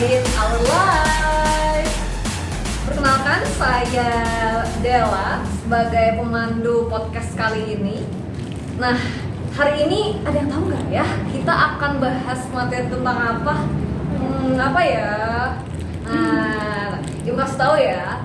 in our life. Perkenalkan, saya Della sebagai pemandu podcast kali ini. Nah, hari ini ada yang tahu nggak ya? Kita akan bahas materi tentang apa? Apa ya? Nah, Ibu kasih tahu ya.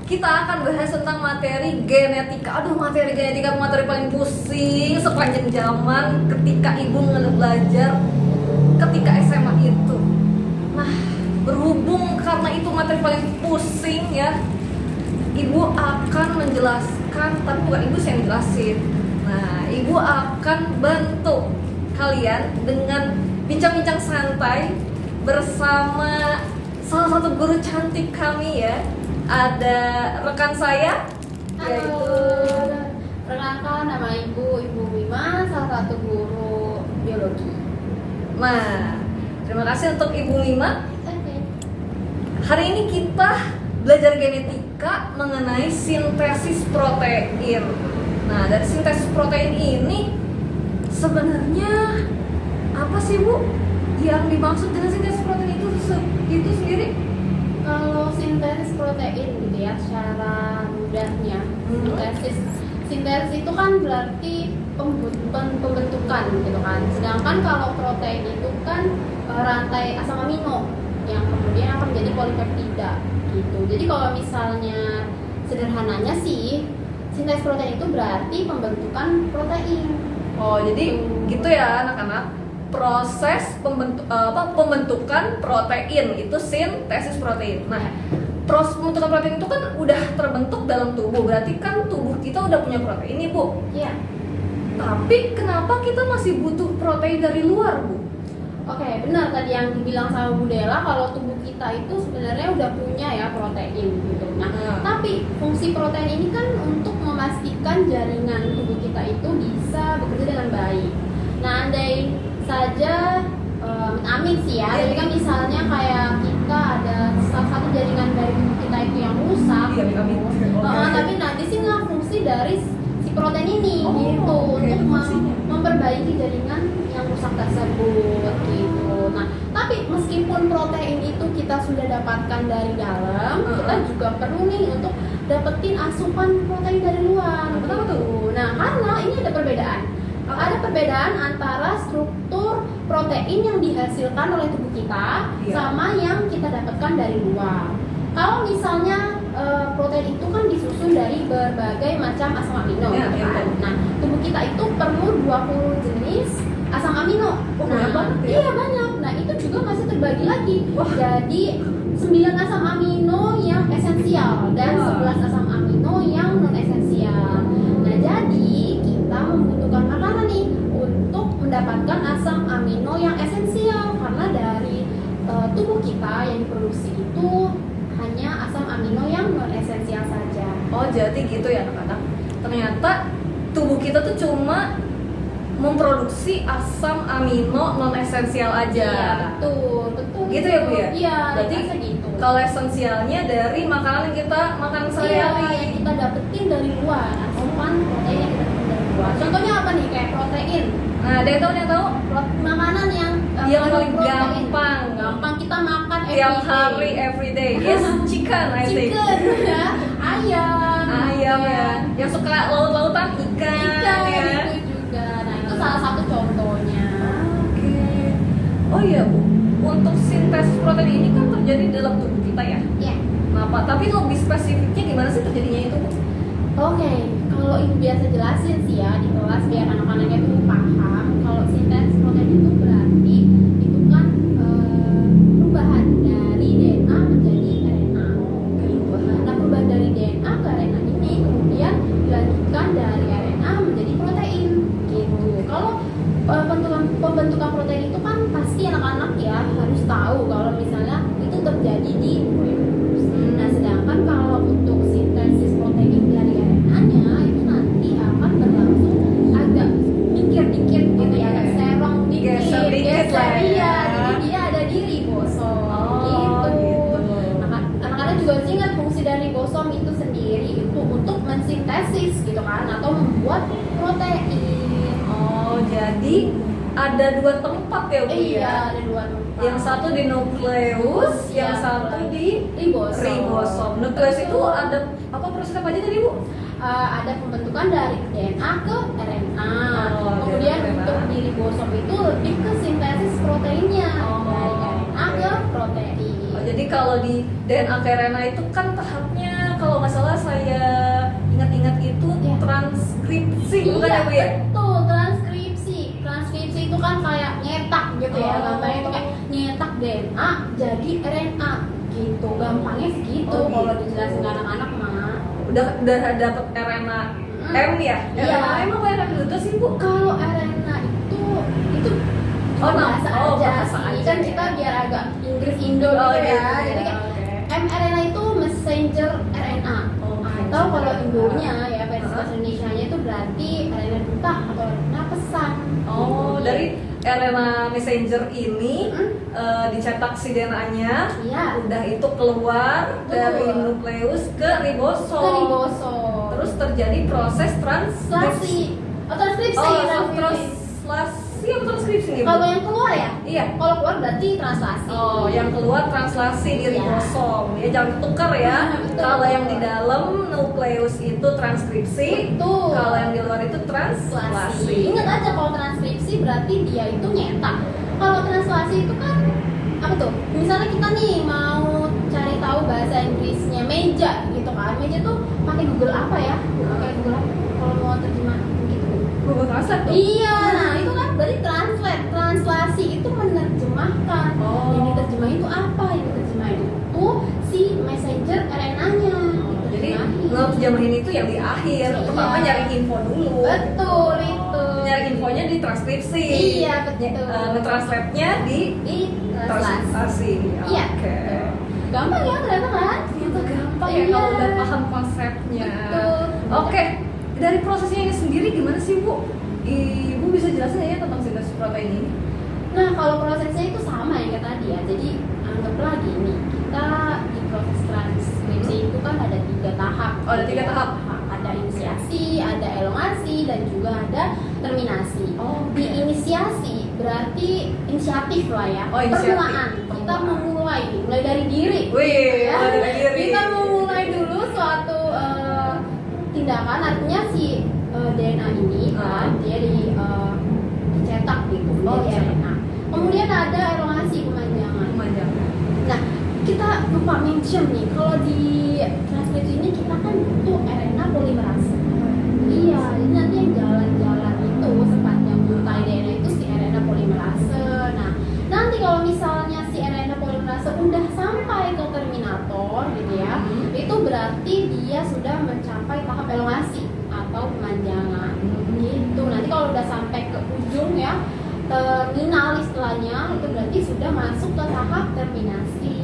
Kita akan bahas tentang materi genetika. Aduh, materi genetika materi paling pusing sepanjang zaman ketika ibu belajar ketika SMA itu. Nah, berhubung karena itu materi paling pusing ya, ibu akan menjelaskan, tapi bukan ibu yang jelasin. Nah, ibu akan bantu kalian dengan bincang-bincang santai bersama salah satu guru cantik kami ya. Ada rekan saya. Halo, Yaitu perkenalkan nama Ibu Wima, salah satu guru biologi. Nah, terima kasih untuk Ibu Lima. Oke. Hari ini kita belajar genetika mengenai sintesis protein. Nah, dari sintesis protein ini sebenarnya apa sih Bu yang dimaksud dengan sintesis protein itu sendiri? Kalau sintesis protein gitu ya, secara mudahnya, sintesis itu kan berarti pembentukan gitu kan. Sedangkan kalau protein itu kan rantai asam amino yang kemudian akan menjadi polipeptida gitu. Jadi kalau misalnya sederhananya sih, sintesis protein itu berarti pembentukan protein. Oh, jadi gitu ya anak-anak. Proses pembentukan protein itu sintesis protein. Nah, proses pembentukan protein itu kan udah terbentuk dalam tubuh, berarti kan tubuh kita udah punya protein nih Bu. Iya. Tapi kenapa kita masih butuh protein dari luar Bu? Oke, benar tadi yang dibilang sama Bu Della, kalau tubuh kita itu sebenarnya udah punya ya protein gitu. Nah, tapi fungsi protein ini kan untuk memastikan jaringan tubuh kita itu bisa bekerja dengan baik. Nah, andai saja amin sih ya, jadi kan misalnya kayak kita ada salah satu jaringan dari tubuh kita itu yang rusak, tapi nanti sih nggak fungsi dari si protein ini gitu untuk memperbaiki jaringan yang rusak tersebut gitu. Nah, tapi meskipun protein itu kita sudah dapatkan dari dalam, kita juga perlu nih untuk dapetin asupan protein dari luar. Betul tuh. Nah, karena ini ada perbedaan. Ada perbedaan antara struktur protein yang dihasilkan oleh tubuh kita sama yang kita dapatkan dari luar. Kalau misalnya protein itu kan disusun dari berbagai macam asam amino, kan? Nah, tubuh kita itu perlu 20 jenis asam amino. Banyak banget ya? Iya, banyak. Nah, itu juga masih terbagi lagi. Jadi 9 asam amino yang esensial dan 11 asam amino yang non esensial. Nah, jadi kita membutuhkan makanan nih untuk mendapatkan asam amino yang esensial, karena dari tubuh kita yang diproduksi itu hanya asam amino yang non esensial saja. Oh, jadi gitu ya anak-anak. Ternyata tubuh kita tuh cuma memproduksi asam amino non esensial aja. Iya, betul. Gitu ya Bu ya? Iya, berarti gitu. kalau esensialnya dari makanan yang kita makan sehari-hari. Yang kita dapetin dari luar, asupan protein yang kita dapetin dari luar. Contohnya apa nih? Kayak protein. Nah, ada yang tahu? Makanan yang Paling protein. gampang kita makan tiap hari, every day. Yes, chicken, I think. Chicken ya, ayam ya. Yang suka laut-lautan ikan ya. itu juga. Nah, itu salah satu contohnya. Oke. Oh iya Bu, untuk sintesis protein ini kan terjadi dalam tubuh kita ya. Ya. Nah, Pak, tapi lebih spesifiknya gimana sih terjadinya itu Bu? Oke, kalau ibu biasa jelasin sih ya di kelas biar anak-anaknya tuh paham. Kalau sintesis protein itu berarti itu kan perubahan dari DNA menjadi RNA. Nah, perubahan dari DNA ke RNA ini kemudian dilanjutkan dari RNA menjadi protein gitu. Kalau pembentukan protein itu kan pasti anak-anak ya harus tahu kalau misalnya itu terjadi di nukleus. Nah, sedangkan kalau untuk sintesis protein dari RNA-nya itu nanti akan berlangsung agak mikir dikit gitu ya, agak serong dikit, geser. Iya, jadi dia ada di ribosom gitu. Anak-anak juga harus ingat fungsi dari ribosom itu sendiri itu untuk mensintesis gitu kan, atau membuat protein. Oh, jadi ada dua tempat ya Bu ya? Iya, ada dua tempat. Yang satu di nukleus, yang Yang satu lagi di ribosom. ribosom. Nukleus itu ada apa, proses apa aja tadi Bu? Ada pembentukan dari DNA ke RNA. Oh, Kemudian dari RNA. untuk di ribosom itu lebih ke sintesis proteinnya Oh, dari RNA ke protein. Oh, jadi kalau di DNA ke RNA itu kan tahapnya kalau nggak salah saya ingat-ingat itu Iya. transkripsi, bukan ya Bu ya? Betul, transkripsi. Transkripsi itu kan kayak nyetak gitu ya. Oh. Gampangnya itu kayak nyetak DNA jadi RNA gitu. Gampangnya segitu Oh, kalau gitu. dijelasin ke anak-anak mah. Udah dapet RNA M ya? Iya. RNA M apa RNA itu sih Bu? Kalau RNA itu Oh, bahasa oh, aja bahasa sih. aja Kan ya. kita biar agak Inggris Indo Oh, gitu ya. gitu Jadi ya, kayak oke. mRNA itu messenger RNA. Oh, Atau kalau messenger Indonya RNA. ya versi bahasa Indonesianya itu berarti RNA duta atau RNA pesan. Oh, Gitu. dari RNA messenger ini Mm-mm. dicetak si DNA-nya, Iya. udah itu keluar Betul. dari nukleus ke ribosom. Ke ribosom. Terus terjadi proses translasi. Oh, transkripsi. Oh, transkripsi. translasi atau transkripsi nih Bu? Kalau yang keluar ya? Iya. Kalau keluar berarti translasi. Oh, yang keluar translasi di Iya. ribosom. Ya jangan tukar ya. Betul. Kalau yang di dalam nukleus itu transkripsi, Betul. kalau yang di luar itu translasi. translasi. Ingat aja kalau transkripsi berarti dia itu nyetak. Kalau translasi itu kan apa tuh? Misalnya kita nih mau cari tahu bahasa Inggrisnya meja gitu kan. Meja tuh pakai Google apa ya? Pakai Google apa? Kalau mau terjemah gitu. Google Translate tuh. Iya, nah itu kan berarti translate. Translasi itu menerjemahkan. Oh. Yang diterjemahin itu apa? Yang diterjemahin itu si messenger RNA-nya. Jadi ngerjemahin itu yang di akhir. Iya. Pertama nyari info dulu. Betul itu. Nyari infonya di transkripsi. Iya, betul. Nge-translate-nya di Di translasi. translasi. Iya. Oke. Gampang ya ternyata kan? Ternyata gampang ya Iya. kalau udah paham konsepnya. Betul. Oke. Dari prosesnya ini sendiri gimana sih Bu? Ibu bisa jelasin nggak ya tentang sintesis protein ini? Nah kalau prosesnya itu sama yang kayak tadi ya. Jadi anggaplah gini, kita di proses transkripsi itu kan ada 3 tahap. Oh, ada 3 tahap. Ada inisiasi, ada elongasi, dan juga ada terminasi. Oh, Di inisiasi berarti inisiatif lah ya. Oh, inisiatif. Permulaan. Kita mulai dari diri. Wih, Ya. mulai dari diri. Kita memulai dulu suatu tindakan, artinya si DNA ini kan dia dicetak gitu Oh, jadi dicetak. RNA. Kemudian ada elongasi pemanjangan. Pemanjangan. Nah, kita lupa mention nih kalau di transkripsi ini kita kan butuh RNA polimerase. Iya, jadi nanti yang jalan-jalan itu sepanjang mulai DNA itu si RNA polimerase. Nah, nanti kalau misalnya si RNA polimerase udah sampai ke terminator gitu ya, itu berarti dia sudah mencapai tahap elongasi atau pemanjangan gitu. Nanti kalau udah sampai ke ujung ya, terminal istilahnya, itu berarti sudah masuk ke tahap terminasi.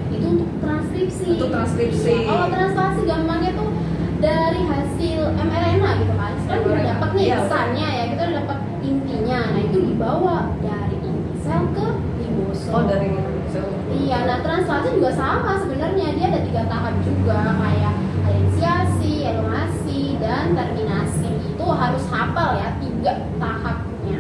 Itu untuk transkripsi. Untuk transkripsi. Ya, kalau translasi gampangnya tuh dari hasil mRNA gitu kan. Sekarang udah mRNA. dapat nih Iya, pesannya ya, kita udah dapat intinya. Nah, itu dibawa dari inti sel ke ribosom. Oh, dari sel. Iya, nah translasi juga sama sebenarnya, dia ada 3 tahap juga, kayak inisiasi, elongasi, dan terminasi. Itu harus hafal ya 3 tahapnya.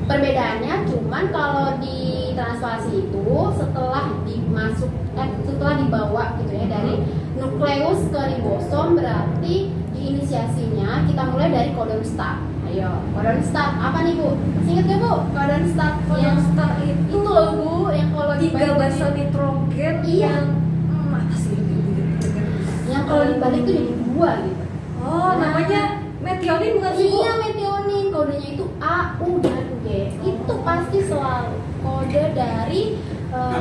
Perbedaannya cuman kalau di translasi itu setelah setelah dibawa gitu ya dari nukleus ke ribosom, berarti di inisiasinya kita mulai dari codon start. Ayo, codon start apa nih Bu? Masih ingat gak Bu? Codon start yang Codon start itu loh Bu, yang kalau 3 dibalik basa nitrogen Iya. yang apa sih yang kalau dibalik itu jadi 2 gitu. Oh, namanya metionin bukan sih Bu? Iya, metionin, kodenya itu A, U, dan G. Itu pasti selalu kode dari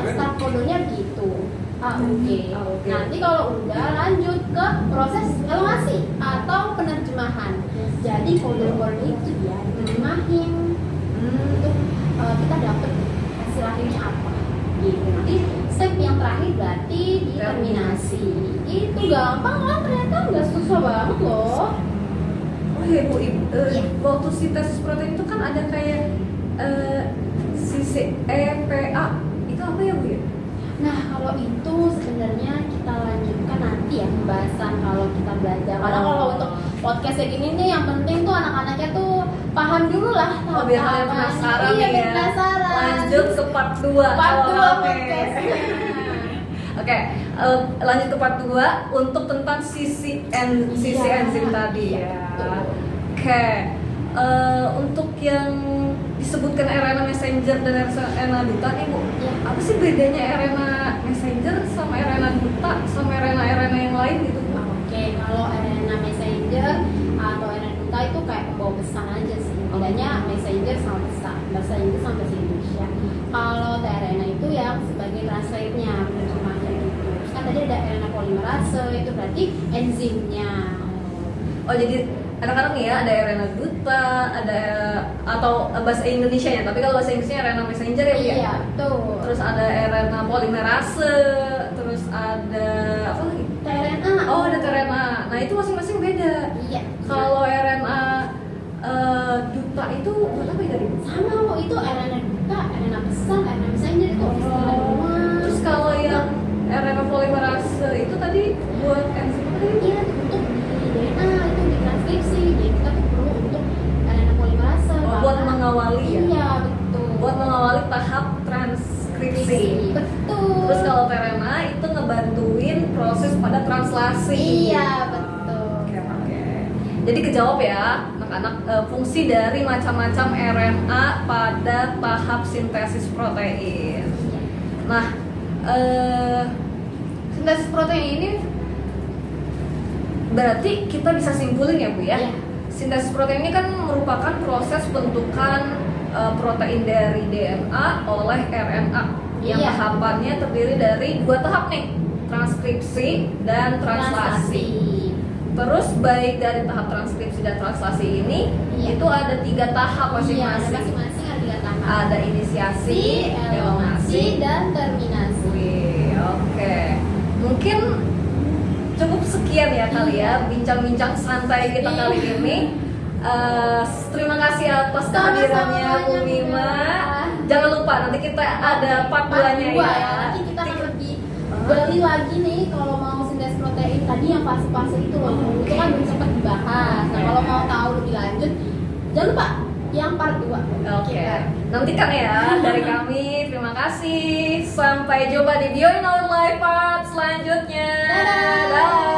start kodenya gitu. A, U, G. A, U, G. Nanti kalau udah lanjut ke proses elongasi atau penerjemahan. Jadi kode-kode itu ya diterjemahin. Untuk kita dapat hasil akhirnya apa gitu. Nanti step yang terakhir berarti di terminasi. Itu gampang kan, ternyata nggak susah banget loh. Oh iya Bu, Iya. waktu sintesis protein itu kan ada kayak CEPA. Itu apa ya Bu ya? Nah kalau itu sebenarnya kita lanjutkan nanti ya pembahasan kalau kita belajar. Karena kalau untuk podcast kayak gini nih yang penting tuh anak-anaknya tuh paham dulu lah. Oh, biar kalian penasaran iya, nih ya. penasaran. Lanjut ke part 2. Part 2 podcastnya. Oke, lanjut ke part 2 untuk tentang sisi enzim tadi ya. Betul. Oke, untuk yang disebutkan RNA messenger dan RNA duta nih Bu, Iya. apa sih bedanya RNA messenger sama RNA duta sama RNA yang lain gitu Bu? Oke, kalau RNA messenger atau RNA duta itu kayak pembawa pesan aja sih. Bedanya messenger sama pesan, bahasa Inggris sama bahasa Indonesia. Kalau tRNA itu yang sebagai translate-nya, penerjemahnya gitu. Terus kan tadi ada RNA polimerase, itu berarti enzimnya. Oh jadi kadang-kadang nih ya ada RNA duta, ada atau bahasa Indonesianya, tapi kalau bahasa Inggrisnya RNA messenger ya Bu ya? Iya, betul. Terus ada RNA polimerase, terus ada apa lagi? tRNA. Oh ada tRNA. Nah itu masing-masing beda. Iya. Kalau RNA duta itu buat apa ya tadi? Sama kok, itu RNA duta, RNA pesan, RNA messenger itu istilah semua. Terus kalau yang RNA polimerase itu tadi buat enzim apa tadi? Iya, untuk di DNA itu ditranskripsi, jadi kita perlu untuk RNA polimerase. Oh, buat mengawali ya? Iya, betul. Buat mengawali tahap transkripsi. Betul. Terus kalau tRNA itu ngebantuin proses pada translasi. Iya, betul. Oke. Jadi kejawab ya anak-anak, fungsi dari macam-macam RNA pada tahap sintesis protein. Nah, sintesis protein ini berarti kita bisa simpulin ya Bu ya. Iya. Sintesis protein ini kan merupakan proses bentukan protein dari DNA oleh RNA yang Iya. tahapannya terdiri dari 2 tahap nih, transkripsi dan translasi. Terus baik dari tahap transkripsi dan translasi ini Iya. itu ada 3 tahap Iya, masing-masing. masing-masing ada 3 tahap. Ada inisiasi, elongasi, dan terminasi. Wih, oke. Mungkin cukup sekian ya kali ya bincang-bincang santai kita Iya. kali ini. Terima kasih atas Sama-sama, kehadirannya Bu Mima. Jangan lupa nanti kita ada part 2-nya ya. Nanti kita akan lebih gali lagi nih kalau mau sintesis protein tadi yang fase-fase itu loh. Itu kan belum sempat dibahas. Nah, kalau mau tahu lebih lanjut, jangan lupa yang part 2. Oke. Nantikan ya dari kami. Terima kasih. Sampai jumpa di Bio in Our Life part selanjutnya. Dadah. Dadah.